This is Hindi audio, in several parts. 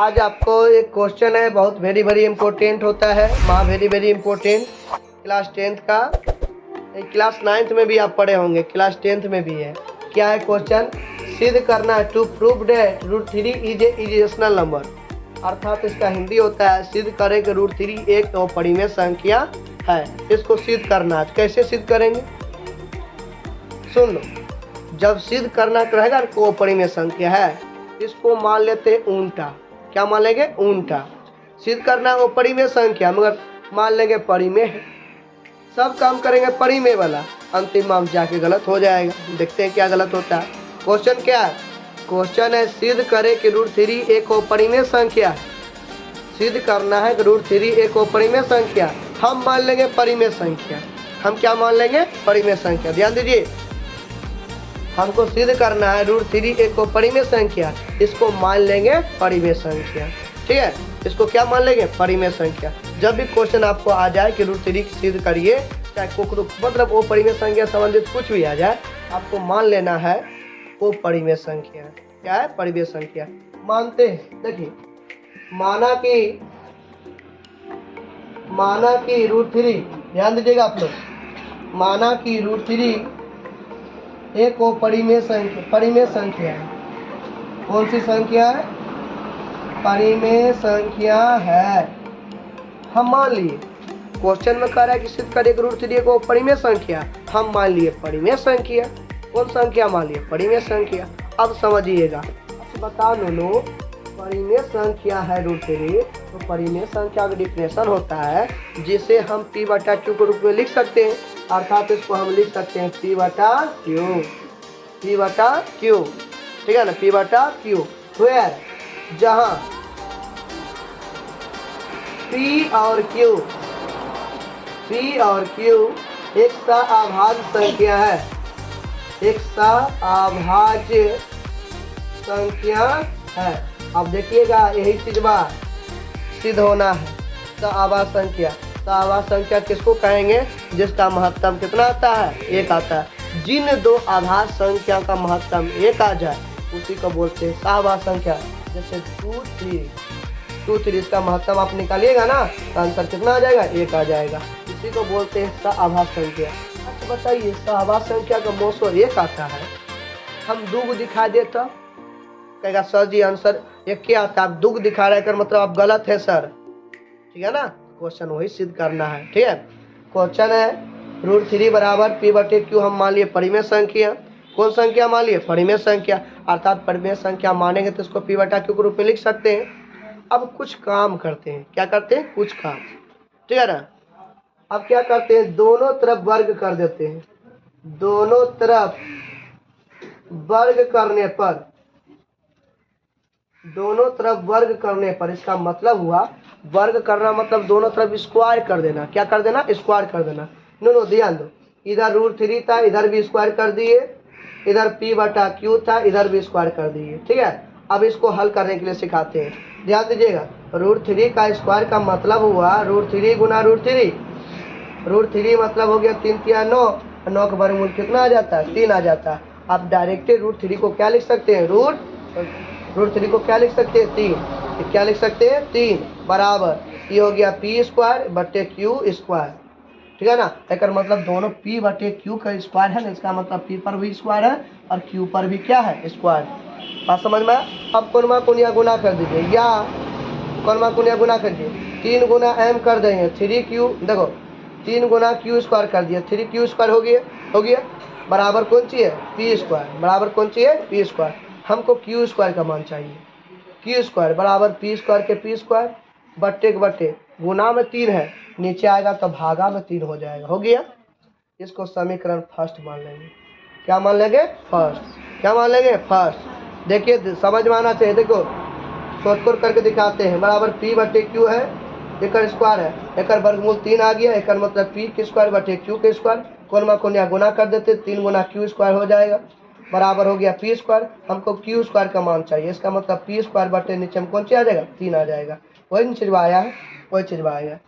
आज आपको एक क्वेश्चन है, बहुत वेरी वेरी इंपॉर्टेंट होता है, very very important. Class 10th का, क्लास 9th में भी आप पढ़े होंगे, क्लास 10th में भी है। क्या है क्वेश्चन? सिद्ध करना है to prove that √3 is a irrational number. अर्थात इसका हिंदी होता है सिद्ध करें कि √3 एक अपरिमेय संख्या है। इसको सिद्ध करना है। कैसे सिद्ध करेंगे सुन लो। जब सिद्ध करना रहेगा तो अपरिमेय संख्या है, इसको मान लेते हैं उल्टा। क्या मान लेंगे? उल्टा। सिद्ध करना है अपरिमेय संख्या, मगर मान लेंगे परिमेय है। सब काम करेंगे परिमेय वाला, अंतिम में जाके गलत हो जाएगा। देखते हैं क्या गलत होता है। क्वेश्चन क्या है? क्वेश्चन है सिद्ध करें कि √3 एक अपरिमेय संख्या है। सिद्ध करना है कि √3 एक अपरिमेय संख्या, हम मान लेंगे परिमेय संख्या। हम क्या मान लेंगे? परिमेय संख्या। ध्यान दीजिए, हमको सिद्ध करना है √3 एक अपरिमेय संख्या, इसको मान लेंगे परिमेय संख्या। ठीक है, इसको क्या मान लेंगे? परिमेय संख्या। जब भी क्वेश्चन आपको आ जाए कि √3 सिद्ध करिए, चाहे मतलब वो परिमेय संख्या संबंधित कुछ भी आ जाए, आपको मान लेना है वो परिमेय संख्या। क्या है? परिमेय संख्या। मानते हैं, देखिए माना कि √3, ध्यान दीजिएगा आप लोग, माना कि √3 एक परिमेय संख्या है। कौन सी संख्या है? परिमेय संख्या है। हम मान लिए, क्वेश्चन में कह रहा है कि सिद्ध करिए कि √3 को परिमेय संख्या, हम मान लिए परिमेय संख्या। कौन संख्या मान लिए? परिमेय संख्या। अब समझिएगा, बता लो परिमेय संख्या है √3, तो परिमेय संख्या का डिफिनेशन होता है जिसे हम p/q के रूप में लिख सकते हैं। अर्थात इसको हम लिख सकते हैं p/q। ठीक है ना, p/q, वेयर जहां p और q एक सअभाज्य संख्या है। एक सअभाज्य संख्या है। अब देखिएगा, यही चीज सिद्ध होना है। सअभाज्य संख्या, सअभाज्य संख्या किसको कहेंगे? जिसका महत्तम कितना आता है? 1 आता है। जिन दो अभाज्य संख्या का महत्तम 1 आ जाए उसी को बोलते हैं सअभाज्य संख्या। जैसे 2 3, इसका महत्तम आप निकालिएगा ना तो आंसर कितना आ जाएगा? 1 आ जाएगा। इसी को बोलते हैं सअभाज्य संख्या। अच्छा बताइए, सअभाज्य संख्या का मोसो 1 आता है, हम 2 को दिखा देता, कहेगा सर जी आंसर 1 क्या आता है? आप 2 दिखा रहे कर मतलब आप गलत है सर। ठीक है ना, क्वेश्चन वही सिद्ध करना है। ठीक है, क्वेश्चन है √3 बराबर p/q, हम मान लिए परिमेय संख्या। कौन संख्या मान लिए? परिमेय संख्या। अर्थात परिमेय संख्या मानेंगे तो इसको p/q के रूप में लिख सकते हैं। अब कुछ काम करते हैं। क्या करते हैं? कुछ काम। ठीक है ना, अब क्या करते हैं? दोनों तरफ वर्ग कर देते हैं। दोनों तरफ वर्ग करने पर इसका मतलब हुआ, वर्ग करना मतलब दोनों तरफ स्क्वायर कर देना। क्या कर देना? स्क्वायर कर देना। नो ध्यान दो, इधर √3 था, इधर भी स्क्वायर कर दिए, इधर p/q था, इधर भी स्क्वायर कर दिए। ठीक है, अब इसको हल करने के लिए सिखाते हैं। ध्यान दीजिएगा, √3 का स्क्वायर का मतलब हुआ √3 गुना √3। √3 मतलब हो गया 3 3 9, 9 का वर्गमूल कितना आ जाता है? 3 आ जाता है। आप डायरेक्टली √3 को क्या लिख सकते हैं? √3 को क्या लिख सकते हैं? 3। क्या लिख सकते हैं? 3 बराबर, ये हो गया p²/q²। ठीक है ना, एक मतलब दोनों p/q का स्क्वायर है ना, इसका मतलब p पर भी स्क्वायर है और q पर भी क्या है? स्क्वायर। बात समझ में? अब कोनमा कोनिया गुना कर दीजिए, या कोनमा कोनिया गुना कर दीजिए। 3 गुना m कर देंगे 3q, देखो 3 गुना q² कर दिया, 3q² हो गया बराबर कौन सी है? p²। बराबर कौन सी है? p²। हमको q² का मान चाहिए। q² बराबर p² के p² बट्टे के बट्टे, गुना में 3 है, नीचे आएगा तो भागा में 3 हो जाएगा। हो गया, इसको समीकरण फर्स्ट मान लेंगे। क्या मान लेंगे? फर्स्ट। क्या मान लेंगे? फर्स्ट। देखिए समझ में आना चाहिए। देखो शॉर्टकट करके दिखाते हैं। बराबर p/q है, एक स्क्वायर है, एक वर्गमूल 3 आ गया, एक मतलब p²/q²। कोनमा कोनिया गुना कर देते, 3 गुना q² हो जाएगा बराबर हो गया p²। हमको q² का मान चाहिए, इसका मतलब p² बटे नीचे में कौन सी आ जाएगा? 3 आ जाएगा। वही चीज आया है, वही चीज आया है।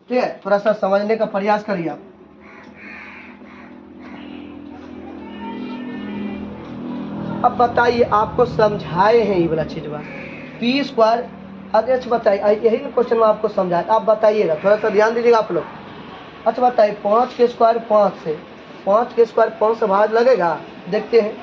ठीक है, थोड़ा सा समझने का प्रयास करिए आप। अब बताइए, आपको समझाए हैं ये वाला चीज। p² अच्छा बताइए, यही क्वेश्चन में आपको समझाए, आप बताइएगा, थोड़ा सा ध्यान दीजिएगा आप लोग। अच्छा बताइए, 5 के स्क्वायर 5 के स्क्वायर 5 से भाग लगेगा? देखते हैं।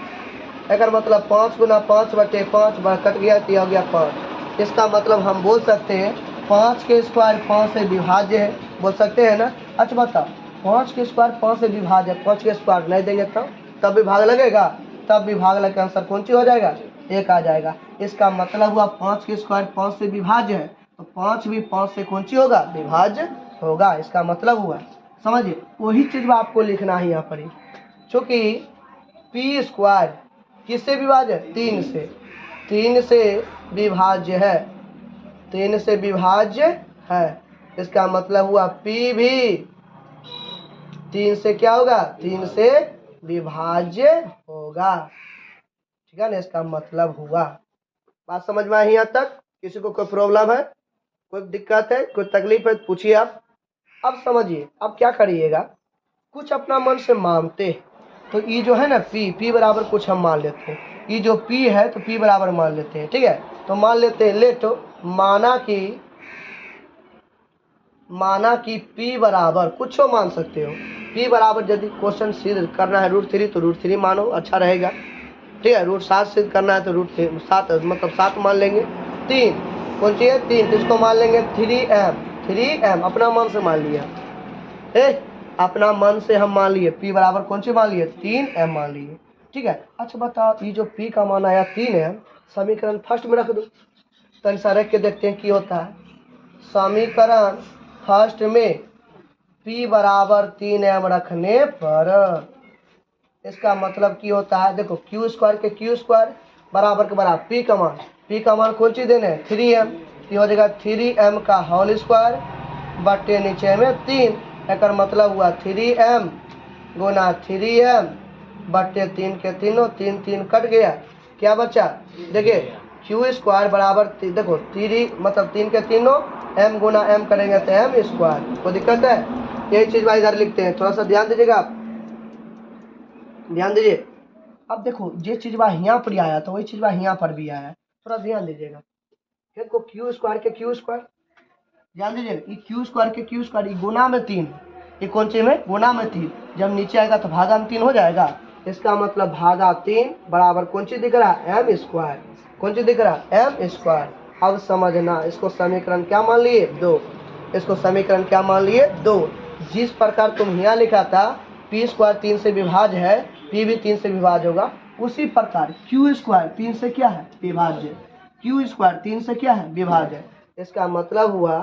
अगर मतलब 5 गुना 5/5 कट गया तो हो गया 5। इसका मतलब हम बोल सकते हैं 5 के स्क्वायर 5 से विभाज्य है, बोल सकते हैं ना। अच्छा बताओ, 5 के स्क्वायर 5 से विभाज्य है, 5 के स्क्वायर नहीं देंगे तब भी भाग लगेगा, तब भी भाग लगे आंसर कौन सी हो जाएगा? 1 आ जाएगा। इसका मतलब हुआ 5 के स्क्वायर 5 से विभाज्य है, तो 5 भी 5 से कौन सी होगा? विभाज्य होगा। इसका मतलब हुआ, समझिए, वही चीज आपको लिखना है यहाँ पर ही। चूंकि पी स्क्वायर किससे विभाज्य है? 3 से। 3 से विभाज्य है, 3 से विभाज्य है। इसका मतलब हुआ पी भी 3 से क्या होगा? 3 से विभाज्य होगा। ठीक है ना, इसका मतलब हुआ। बात समझ में आई यहाँ तक? किसी को कोई प्रॉब्लम है, कोई दिक्कत है, कोई तकलीफ है तो पूछिए आप। अब समझिए, अब क्या करिएगा, कुछ अपना मन से मानते। तो ये जो है ना पी बराबर कुछ हम मान लेते हैं, ये जो पी है तो पी बराबर मान लेते हैं। ठीक है, तो मान लेते हैं, लेट माना कि पी बराबर कुछ मान सकते हो। पी बराबर यदि क्वेश्चन सिद्ध करना है √3 तो √3 मानो, अच्छा रहेगा। ठीक है, √7 सिद्ध करना है तो √7 मतलब 7 मान लेंगे। 3 कौन सी है? 3, तो इसको मान लेंगे 3m अपना मन से मान लिया, अपना मन से हम मान लिए पी बराबर कौन सी मान लिए? 3m मान लिए। ठीक है, अच्छा बताओ, ये जो पी का मान आया 3m, समीकरण फर्स्ट में रख दो। तो ऐसा रख के देखते हैं क्या होता है। समीकरण फर्स्ट में p बराबर 3m रखने पर इसका मतलब क्या होता है? देखो, क्यू स्क्वायर के क्यू स्क्वायर बराबर के बराबर पी का मान कौन सी देने? 3m, ये हो जाएगा 3m का होल स्क्वायर बटे नीचे में 3। एक मतलब हुआ 3m गुना 3m बटे 3 के तीनों, 3 3 कट गया, क्या बचा? देखिए, क्यू स्क्वायर बराबर देखो 3 मतलब 3 के तीनों, m गुना m करेंगे तो m स्क्वायर। कोई दिक्कत है? यही चीज भाई इधर लिखते हैं, थोड़ा सा ध्यान दीजिएगा आप, ध्यान दीजिए। अब देखो, जे चीज यहाँ पर आया तो वही चीज यहाँ पर भी आया, थोड़ा ध्यान दीजिएगा। देखो, क्यू स्क्वायर के क्यू स्क्वायर, ध्यान दीजिएगा, ये क्यू स्क्वायर के क्यू स्क्वायर गुना में 3, ये कौन सी में? गुना में 3। जब नीचे आएगा तो भागा में 3 हो जाएगा। इसका मतलब भागा 3 बराबर कौन सी दिख रहा है? m square. कौन सी दिख रहा है? m square. अब समझना, इसको समीकरण क्या मान लिए? 2। इसको समीकरण क्या मान लिए? 2। जिस प्रकार तुम यहाँ लिखा था पी स्क्वायर 3 से विभाज्य है, पी भी 3 से विभाज्य होगा, उसी प्रकार क्यू स्क्वायर 3 से क्या है? विभाज्य। क्यू स्क्वायर 3 से क्या है? विभाज्य। इसका मतलब हुआ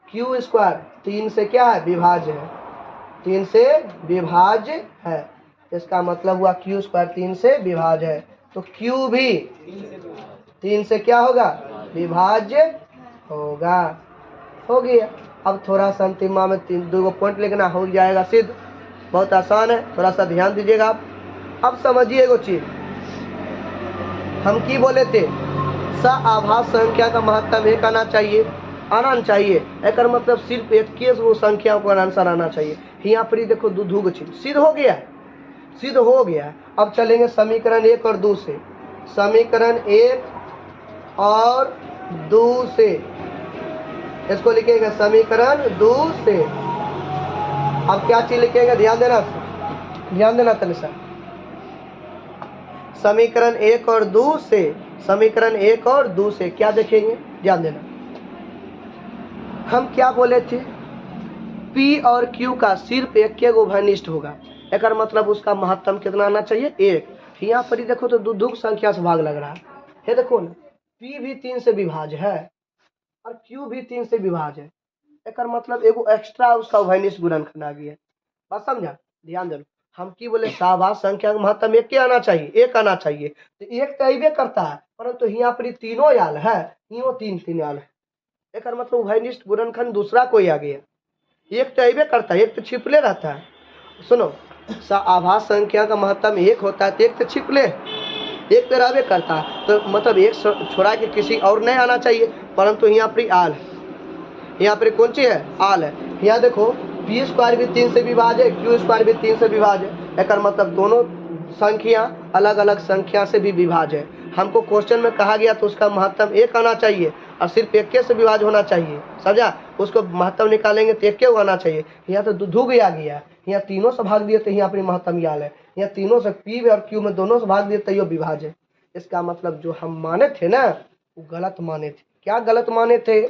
क्यू स्क्वायर 3 से क्या है? विभाज्य है, 3 से विभाज्य है। इसका मतलब हुआ क्यू स्क्वायर 3 से विभाज्य है, तो क्यू भी 3 से क्या होगा? विभाज्य होगा। हो गया। अब थोड़ा सा अंतिमा में 2 पॉइंट लिखना, हो जाएगा सिद्ध। बहुत आसान है, थोड़ा सा ध्यान दीजिएगा आप। अब समझिए एगो चीज, हम की बोले थे आभास संख्या का महत्तम 1 आना चाहिए। एक मतलब सिर्फ एक केस वो संख्या को आंसर आना चाहिए। यहाँ पर देखो दो चीज सिद्ध हो गया। अब चलेंगे समीकरण 1 और 2 से। समीकरण 1 और 2 से इसको लिखेंगे समीकरण 2 से। अब क्या चीज लिखेंगे? ध्यान देना तनिक सा। समीकरण 1 और 2 से, समीकरण 1 और 2 से क्या देखेंगे? ध्यान देना। हम क्या बोले थे? P और Q का सिर्फ एक उभयनिष्ठ होगा। एक मतलब उसका महत्तम कितना आना चाहिए? 1। यहाँ पर ही देखो तो दो संख्या से भाग लग रहा है। देखो ना, P भी 3 से विभाज्य है और Q भी 3 से विभाज्य है। एक मतलब एगो एक्स्ट्रा उसका उभयनिष्ठ गुणनखंड आ गया। बात समझा? ध्यान दो। हम की बोले आभास संख्या का महत्तम 1 आना चाहिए, 1 आना चाहिए। तो 1 तो अबे करता है, परंतु यहाँ पर तीनों आल है, यो 3 आल है। एक मतलब उभयनिष्ठ गुणनखंड दूसरा कोई आ गया। 1 तो अबे करता है, 1 तो छिपले रहता है। सुनो, आभास संख्या का महत्तम 1 होता है तो 1 तो छिपले, 1 तो रहबे करता है, तो मतलब 1 छोड़ा के किसी और नहीं आना चाहिए, परंतु यहाँ पर आल है। यहाँ पर कौन सी है? आल है। यहाँ देखो, पी स्क्वायर भी 3 से विभाज्य है, क्यू स्क्वायर भी 3 से विभाज्य है। एक मतलब दोनों संख्या अलग अलग संख्या से भी विभाज्य है। हमको क्वेश्चन में कहा गया तो उसका महत्तम 1 आना चाहिए और सिर्फ 1 से विभाज्य होना चाहिए, समझा। उसको महत्तम निकालेंगे तो 1 आना चाहिए। यहाँ तो दुधुग आ गया, यहाँ तीनों से भाग दिए तो यहाँ अपनी महत्तम याल है, यहाँ तीनों से पी और क्यू में दोनों से भाग दिए तो ये विभाज्य। इसका मतलब जो हम माने थे ना वो गलत माने थे। क्या गलत माने थे?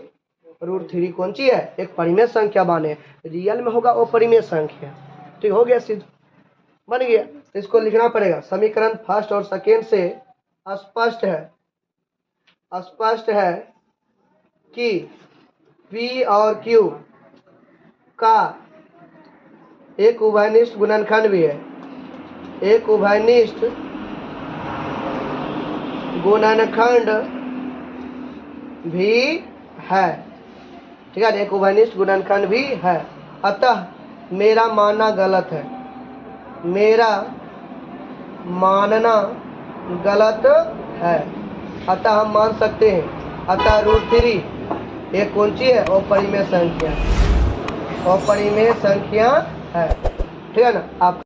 √3 कौन सी है? एक परिमेय संख्या माने, रियल में होगा वो परिमेय संख्या। ठीक हो गया, सिद्ध बन गया। तो इसको लिखना पड़ेगा। समीकरण फर्स्ट और सेकेंड से स्पष्ट है कि P और Q का एक उभयनिष्ठ गुणनखंड भी है, एक उभयनिष्ठ गुणनखंड भी है, ठीक है, एक उभयनिष्ठ गुणनखंड भी है। अतः मेरा मानना गलत है, मेरा मानना गलत है। अतः हम मान सकते हैं, अतः √3 एक कौन सी है? अपरिमेय संख्या, अपरिमेय संख्या है, ठीक है ना। आप